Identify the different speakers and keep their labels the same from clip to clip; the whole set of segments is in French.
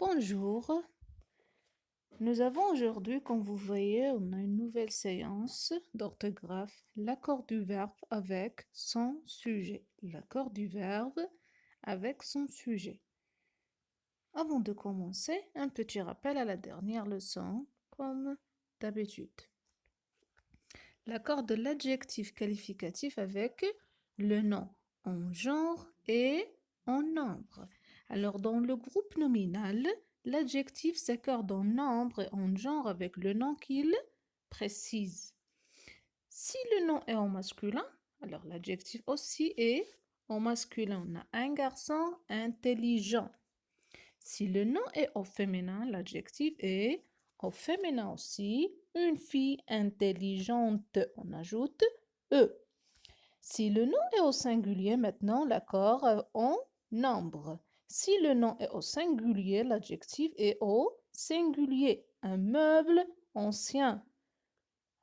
Speaker 1: Bonjour, nous avons aujourd'hui, comme vous voyez, on a une nouvelle séance d'orthographe, l'accord du verbe avec son sujet. L'accord du verbe avec son sujet. Avant de commencer, un petit rappel à la dernière leçon, comme d'habitude. L'accord de l'adjectif qualificatif avec le nom en genre et en nombre. Alors, dans le groupe nominal, l'adjectif s'accorde en nombre et en genre avec le nom qu'il précise. Si le nom est en masculin, alors l'adjectif aussi est en masculin. On a un garçon intelligent. Si le nom est au féminin, l'adjectif est au féminin aussi. Une fille intelligente, on ajoute E. Si le nom est au singulier, maintenant l'accord en nombre. Si le nom est au singulier, l'adjectif est au singulier. Un meuble ancien.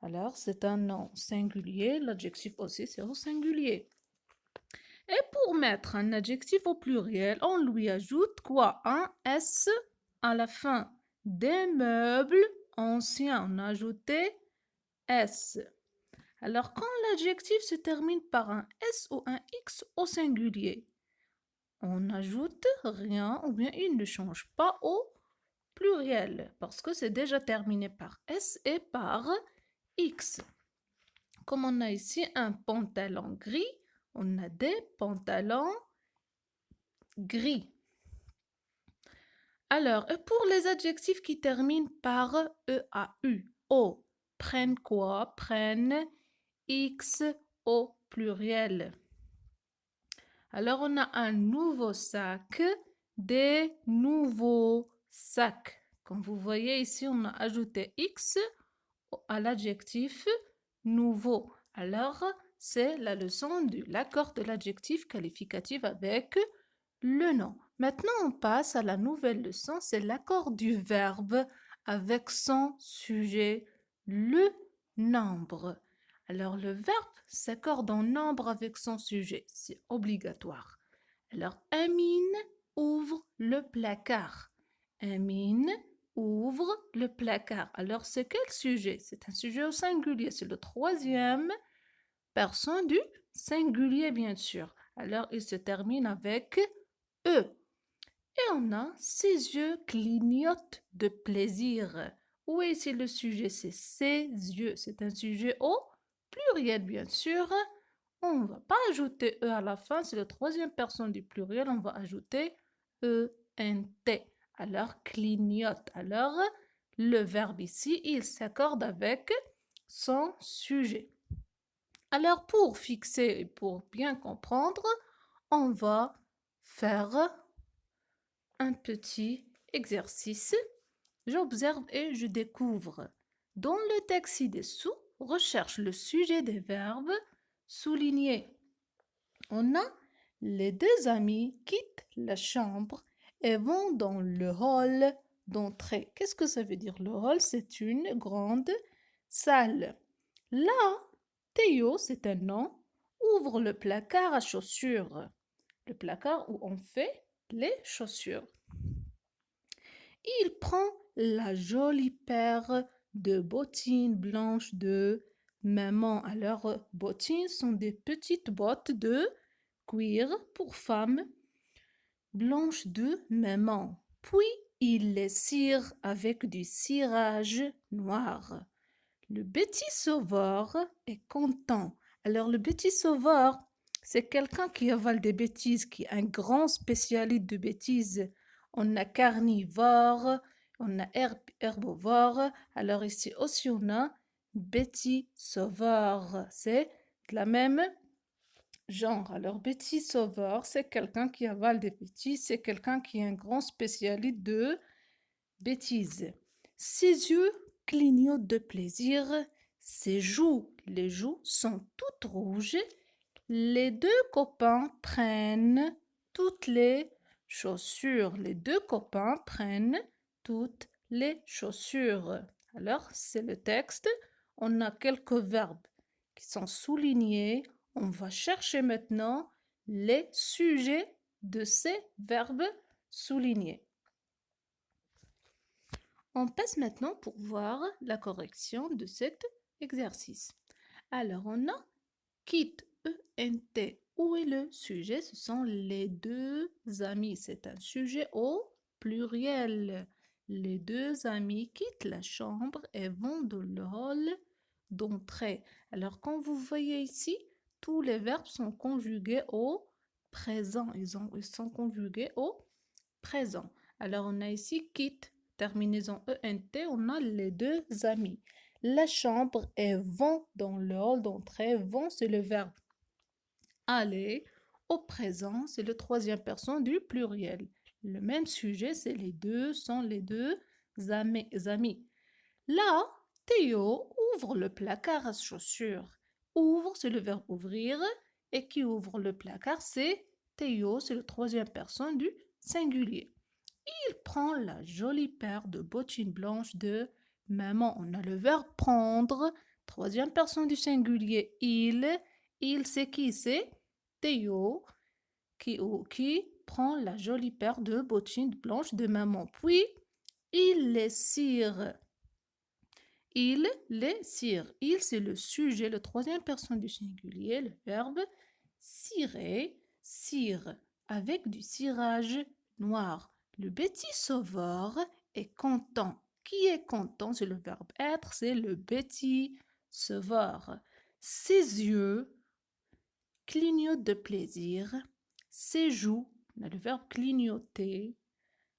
Speaker 1: Alors, c'est un nom singulier. L'adjectif aussi, c'est au singulier. Et pour mettre un adjectif au pluriel, on lui ajoute quoi? Un S à la fin. Des meubles anciens. On a ajouté S. Alors, quand l'adjectif se termine par un S ou un X au singulier, on n'ajoute rien ou bien il ne change pas au pluriel parce que c'est déjà terminé par S et par X. Comme on a ici un pantalon gris, on a des pantalons gris. Alors, pour les adjectifs qui terminent par EAU, O, prennent quoi? Prennent X au pluriel. Alors, on a un nouveau sac, des nouveaux sacs. Comme vous voyez ici, on a ajouté X à l'adjectif nouveau. Alors, c'est la leçon de l'accord de l'adjectif qualificatif avec le nom. Maintenant, on passe à la nouvelle leçon, c'est l'accord du verbe avec son sujet, le nombre. Alors, le verbe s'accorde en nombre avec son sujet, c'est obligatoire. Alors, Amine ouvre le placard. Amine ouvre le placard. Alors, c'est quel sujet? C'est un sujet au singulier, c'est le troisième personne du singulier, bien sûr. Alors, il se termine avec E. Et on a ses yeux clignotent de plaisir. Où est ici le sujet? C'est ses yeux. C'est un sujet au pluriel, bien sûr. On ne va pas ajouter E à la fin. C'est la troisième personne du pluriel. On va ajouter E-N-T. Alors, clignote. Alors, le verbe ici, il s'accorde avec son sujet. Alors, pour fixer et pour bien comprendre, on va faire un petit exercice. J'observe et je découvre. Dans le texte ci-dessous, recherche le sujet des verbes soulignés. On a les deux amis quittent la chambre et vont dans le hall d'entrée. Qu'est-ce que ça veut dire le hall? C'est une grande salle. Là, Théo, c'est un nom, ouvre le placard à chaussures. Le placard où on fait les chaussures. Il prend la jolie paire de bottines blanches de maman. Alors, bottines sont des petites bottes de cuir pour femmes blanches de maman. Puis, il les cire avec du cirage noir. Le petit sauveur est content. Alors, le petit sauveur, c'est quelqu'un qui avale des bêtises, qui est un grand spécialiste de bêtises. On a carnivore, on a herbivore. Alors ici aussi, on a petit sauveur. C'est de la même genre. Alors, petit sauveur, c'est quelqu'un qui avale des bêtises, c'est quelqu'un qui est un grand spécialiste de bêtises. Ses yeux clignotent de plaisir, ses joues, les joues sont toutes rouges. Les deux copains prennent toutes les chaussures. Les deux copains prennent toutes les chaussures. Alors, c'est le texte. On a quelques verbes qui sont soulignés. On va chercher maintenant les sujets de ces verbes soulignés. On passe maintenant pour voir la correction de cet exercice. Alors, on a quitte, ENT. Où est le sujet? Ce sont les deux amis. C'est un sujet au pluriel. Les deux amis quittent la chambre et vont dans le hall d'entrée. Alors, quand vous voyez ici, tous les verbes sont conjugués au présent. Ils sont conjugués au présent. Alors, on a ici quitte, terminaison ENT, on a les deux amis. La chambre et vont dans le hall d'entrée. Vont, c'est le verbe aller. Au présent, c'est le troisième personne du pluriel. Le même sujet, c'est les deux, sont les deux amis. Là, Théo ouvre le placard à chaussures. Ouvre, c'est le verbe ouvrir. Et qui ouvre le placard, c'est Théo, c'est le troisième personne du singulier. Il prend la jolie paire de bottines blanches de maman. On a le verbe prendre, troisième personne du singulier. Il c'est qui? C'est Théo qui prend la jolie paire de bottines blanches de maman. Puis, il les cire. Il les cire. Il, c'est le sujet, le troisième personne du singulier, le verbe cirer, cire, avec du cirage noir. Le petit sauveur est content. Qui est content? C'est le verbe être, c'est le petit sauveur. Ses yeux clignotent de plaisir. Ses joues, on a le verbe clignoter,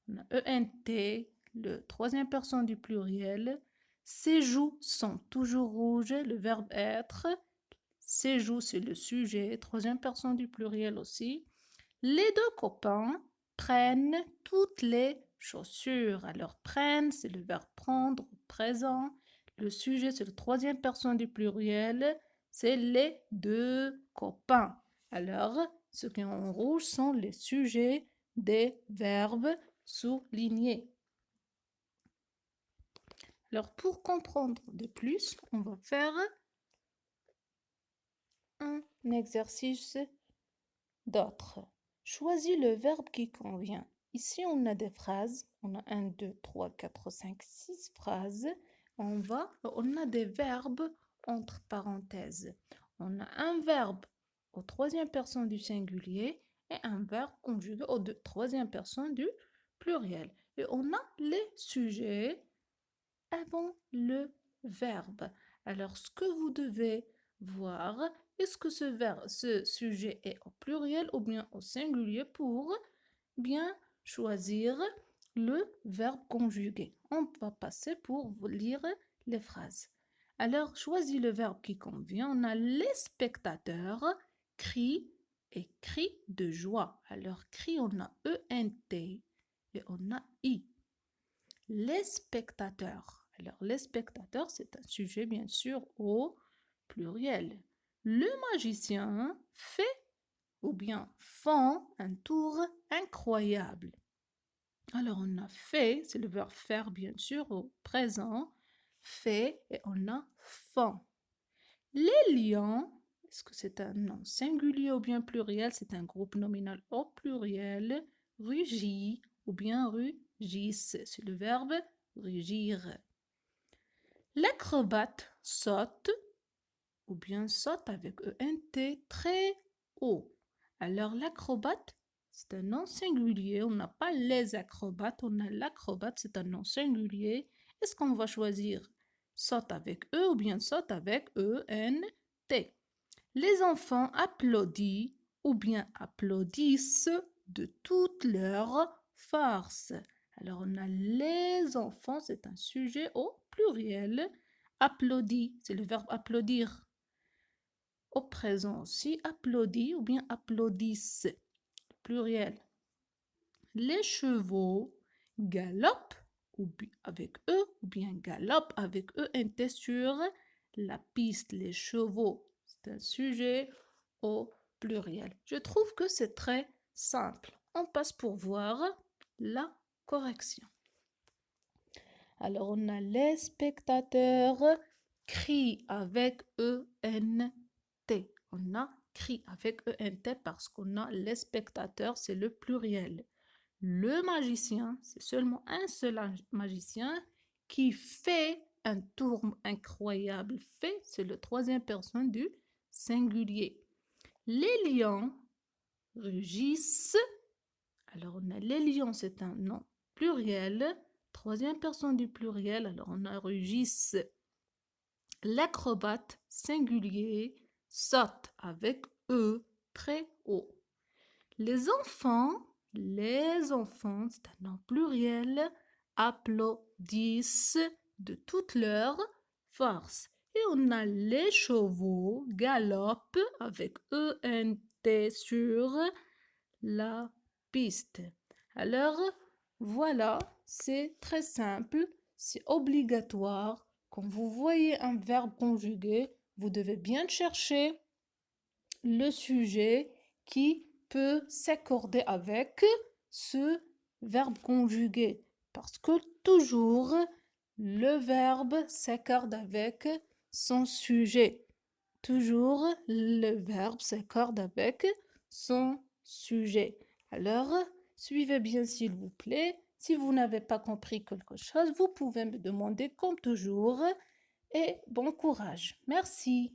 Speaker 1: on a ENT, le troisième personne du pluriel. Ses joues sont toujours rouges, le verbe être. Ses joues, c'est le sujet, troisième personne du pluriel aussi. Les deux copains prennent toutes les chaussures. Alors, prennent, c'est le verbe prendre, présent. Le sujet, c'est le troisième personne du pluriel. C'est les deux copains. Alors, ce qui est en rouge sont les sujets des verbes soulignés. Alors, pour comprendre de plus, on va faire un exercice d'autre. Choisis le verbe qui convient. Ici, on a des phrases. On a 1, 2, 3, 4, 5, 6 phrases. On a des verbes entre parenthèses. On a un verbe au troisième personne du singulier et un verbe conjugué au troisième personne du pluriel. Et on a les sujets avant le verbe. Alors, ce que vous devez voir, est-ce que ce sujet est au pluriel ou bien au singulier pour bien choisir le verbe conjugué. On va passer pour lire les phrases. Alors, choisis le verbe qui convient. On a les spectateurs crient et crient de joie. Alors, crie, on a ENT et on a I. Les spectateurs. Alors, les spectateurs, c'est un sujet bien sûr au pluriel. Le magicien fait ou bien font un tour incroyable. Alors, on a fait, c'est le verbe faire bien sûr au présent, fait et on a font. Les lions, est-ce que c'est un nom singulier ou bien pluriel? C'est un groupe nominal au pluriel. Rugit ou bien rugissent, c'est le verbe rugir. L'acrobate saute ou bien saute avec ENT très haut. Alors l'acrobate, c'est un nom singulier. On n'a pas les acrobates, on a l'acrobate, c'est un nom singulier. Est-ce qu'on va choisir saute avec E ou bien saute avec ENT? Les enfants applaudissent ou bien applaudissent de toute leur force. Alors on a les enfants, c'est un sujet au pluriel. Applaudit, c'est le verbe applaudir. Au présent aussi, applaudit ou bien applaudissent, pluriel. Les chevaux galopent avec eux ou bien galopent avec ENT sur la piste. Les chevaux, c'est un sujet au pluriel. Je trouve que c'est très simple. On passe pour voir la correction. Alors, on a les spectateurs crient avec ENT. On a crie avec ENT parce qu'on a les spectateurs, c'est le pluriel. Le magicien, c'est seulement un seul magicien qui fait un tour incroyable. Fait, c'est le troisième personne du singulier. Les lions rugissent. Alors, on a les lions, c'est un nom pluriel. Troisième personne du pluriel, alors on a rugissent. L'acrobate singulier saute avec E très haut. Les enfants, c'est un nom pluriel, applaudissent de toute leur force. Et on a les chevaux galopent avec ENT sur la piste. Alors, voilà, c'est très simple, c'est obligatoire. Quand vous voyez un verbe conjugué, vous devez bien chercher le sujet qui peut s'accorder avec ce verbe conjugué. Parce que toujours, le verbe s'accorde avec son sujet. Toujours, le verbe s'accorde avec son sujet. Alors, suivez bien s'il vous plaît. Si vous n'avez pas compris quelque chose, vous pouvez me demander comme toujours. Et bon courage. Merci.